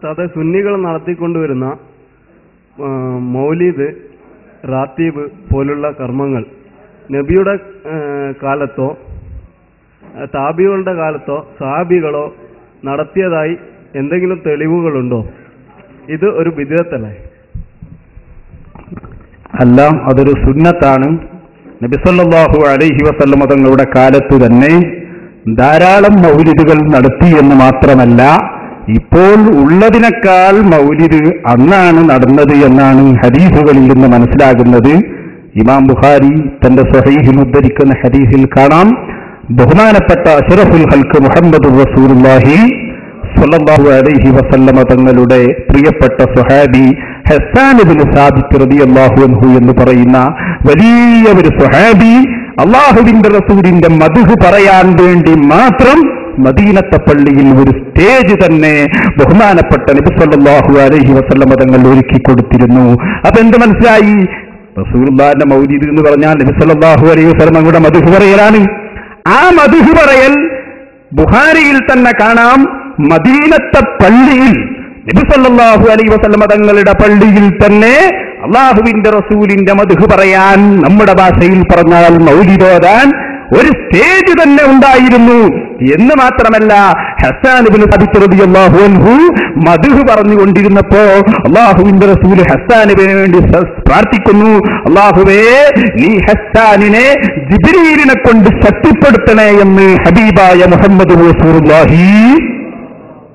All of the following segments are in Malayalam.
സുന്നികൾ നടത്തിക്കൊണ്ടുവരുന്ന മൗലിദ്, റാത്തീബ് പോലുള്ള കർമ്മങ്ങൾ നബിയുടെ കാലത്തോ താബികളുടെ കാലത്തോ സഹാബികളോ നടത്തിയതായി എന്തെങ്കിലും തെളിവുകളുണ്ടോ? ഇത് ഒരു ബിദ്അത്തല്ലേ? അല്ല, അതൊരു സുന്നത്താണ്. നബി സല്ലല്ലാഹു അലൈഹി വസല്ലം തങ്ങളുടെ കാലത്ത് തന്നെ ധാരാളം മൗലിദുകൾ നടത്തി എന്ന് മാത്രമല്ല, ഇപ്പോൾ ഉള്ളതിനേക്കാൾ മൗലിദ് അന്നാണ് നടന്നത് എന്നാണ് ഹദീസുകളിൽ നിന്ന് മനസ്സിലാകുന്നത്. ഇമാം ബുഖാരി തന്റെ സ്വഹീഹിൽ ഉദ്ധരിക്കുന്ന ഹദീസിൽ കാണാം, ബഹുമാനപ്പെട്ട അഷ്റഫുൽ ഖൽഖ് മുഹമ്മദുർ റസൂലുള്ളാഹി സ്വല്ലല്ലാഹു അലൈഹി വസല്ലമ തങ്ങളുടെ പ്രിയപ്പെട്ട സ്വഹാബി ഹസ്സാൻ ഇബ്നു സാബിത്ത് റളിയല്ലാഹു അൻഹു എന്ന് പറയുന്ന വലിയ ഒരു സ്വഹാബി അല്ലാഹുവിന്റെ റസൂലിന്റെ മദ്ഹ് പറയാൻ വേണ്ടി മാത്രം മദീനത്തെ പള്ളിയിൽ ഒരു സ്റ്റേജ് തന്നെ ബഹുമാനപ്പെട്ട നബി സല്ലല്ലാഹു അലൈഹി വസല്ലമ തങ്ങൾ ഒരുക്കി കൊടുത്തിരുന്നു. അപ്പൊ എന്ത് മനസ്സിലായി? റസൂലുള്ളാഹിന്റെ മൗലിദ് എന്ന് പറഞ്ഞാൽ നബി സല്ലല്ലാഹു അലൈഹി വസല്ലം തങ്ങളുടെ മദ്ഹ് പറയലാണ്. ആ മദ്ഹ് പറയൽ ബുഖാരിയിൽ തന്നെ കാണാം. മദീനത്തെ പള്ളിയിൽ നബി സല്ലല്ലാഹു അലൈഹി വസല്ലം തങ്ങളുടെ പള്ളിയിൽ തന്നെ അല്ലാഹുവിന്റെ റസൂലിന്റെ മദ്ഹ് പറയാൻ, നമ്മുടെ ഭാഷയിൽ പറഞ്ഞാൽ മൗലിദ് ഓതാൻ ഒരു സ്റ്റേജ് തന്നെ ഉണ്ടായിരുന്നു എന്ന് മാത്രമല്ല, ഹസ്സാൻ ഇബ്നു സാബിത്ത് റളിയല്ലാഹു അൻഹു മദ്ഹ് പറഞ്ഞുകൊണ്ടിരുന്നപ്പോ അല്ലാഹുവിന്റെ റസൂൽ ഹസ്സാനിന് വേണ്ടി പ്രാർത്ഥിക്കുന്നു, അല്ലാഹുവേ നീ ഹസ്സാനിനെ ജിബ്രീലിനെ കൊണ്ട് ശക്തിപ്പെടുത്തണേ എന്ന് ഹബീബായ മുഹമ്മദ് റസൂലുള്ളാഹി.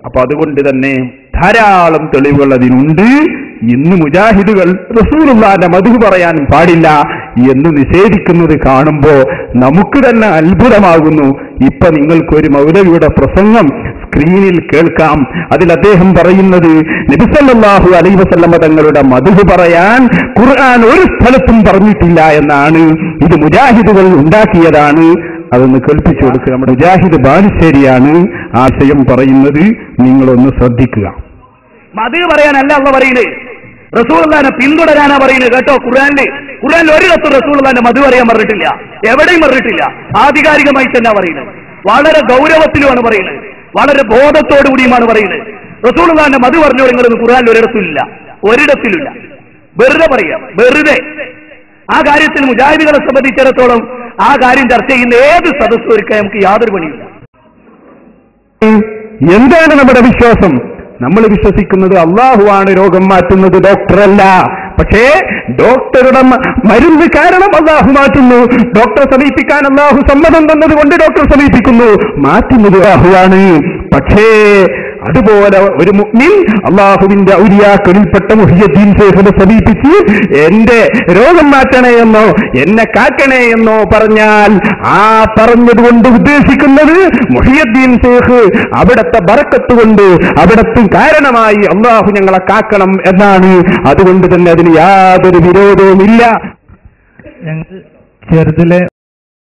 അപ്പൊ അതുകൊണ്ട് തന്നെ ധാരാളം തെളിവുകൾ അതിനുണ്ട്. ഇന്ന് മുജാഹിദുകൾ റസൂലുള്ളാഹിന്റെ മദ്ഹ് പറയാൻ പാടില്ല എന്ന് നിഷേധിക്കുന്നത് കാണുമ്പോ നമുക്ക് തന്നെ അത്ഭുതമാകുന്നു. ഇപ്പൊ നിങ്ങൾക്കൊരു മൗലവിയുടെ പ്രസംഗം സ്ക്രീനിൽ കേൾക്കാം. അതിൽ അദ്ദേഹം പറയുന്നത് നബി സല്ലല്ലാഹു അലൈഹി വസല്ലം തങ്ങളുടെ മദ്ഹ് പറയാൻ ഖുർആൻ ഒരു സ്ഥലത്തും പറഞ്ഞിട്ടില്ല എന്നാണ്. ഇത് മുജാഹിദുകൾ ഉണ്ടാക്കിയതാണ്. അതൊന്ന് കേൾപ്പിച്ചു കൊടുക്കുക. നമ്മുടെ മുജാഹിദ് ബാലുശ്ശേരിയാണ് ആശയം പറയുന്നത്. നിങ്ങളൊന്ന് ശ്രദ്ധിക്കുക. മദ്ഹ് പറയാനല്ല അള്ള പറയുന്നത്, റസൂലുള്ളാഹിനെ പിന്തുടരാനാ പറയുന്നത് കേട്ടോ. ഖുർആനിൽ ഒരിടത്തും റസൂലുള്ളാഹിന്റെ മദ്ഹ് പറയാൻ പറഞ്ഞിട്ടില്ല, എവിടെയും പറഞ്ഞിട്ടില്ല. ആധികാരികമായി തന്നെ പറയുന്നത്, വളരെ ഗൗരവത്തിലുമാണ് പറയുന്നത്, വളരെ ബോധത്തോടു കൂടിയുമാണ് പറയുന്നത്. റസൂലുള്ളാഹിന്റെ മദ്ഹ് പറഞ്ഞോ നിങ്ങളൊന്നും ഖുർആനിൽ ഒരിടത്തിലില്ല. വെറുതെ പറയാം, വെറുതെ. ആ കാര്യത്തിൽ മുജാഹിദുകളെ സംബന്ധിച്ചിടത്തോളം ആ കാര്യം ചർച്ച ചെയ്യുന്ന ഏത് സദസ്സും ഒരുക്കാൻ നമുക്ക് യാതൊരു പണിയില്ല. എന്താണ് നമ്മുടെ വിശ്വാസം? നമ്മൾ വിശ്വസിക്കുന്നത് അള്ളാഹുവാണ് രോഗം മാറ്റുന്നത്, ഡോക്ടറല്ല. പക്ഷേ ഡോക്ടറുടെ മരുന്ന് കാരണം അള്ളാഹു മാറ്റുന്നു. ഡോക്ടറെ സമീപിക്കാൻ അള്ളാഹു സമ്മതം തന്നതുകൊണ്ട് ഡോക്ടർ സമീപിക്കുന്നു. മാറ്റുന്നത് അള്ളാഹുവാണ്. പക്ഷേ അതുപോലെ ഒരു മുഅ്മിൻ അള്ളാഹുവിന്റെ ഔലിയാക്കളിൽപ്പെട്ട മുഹിയുദ്ദീൻ ശൈഖിനെ സമീപിച്ച് എന്റെ രോഗം മാറ്റണേ എന്നോ എന്നെ കാക്കണേ എന്നോ പറഞ്ഞാൽ ആ പറഞ്ഞതുകൊണ്ട് ഉദ്ദേശിക്കുന്നത് മുഹിയുദ്ദീൻ ശൈഖ് അവിടത്തെ ബറക്കത്ത് കൊണ്ട് അവിടത്തെ കാരണമായി അള്ളാഹു ഞങ്ങളെ കാക്കണം എന്നാണ്. അതുകൊണ്ട് തന്നെ അതിന് യാതൊരു വിരോധവുമില്ല. ചെറുതിലെ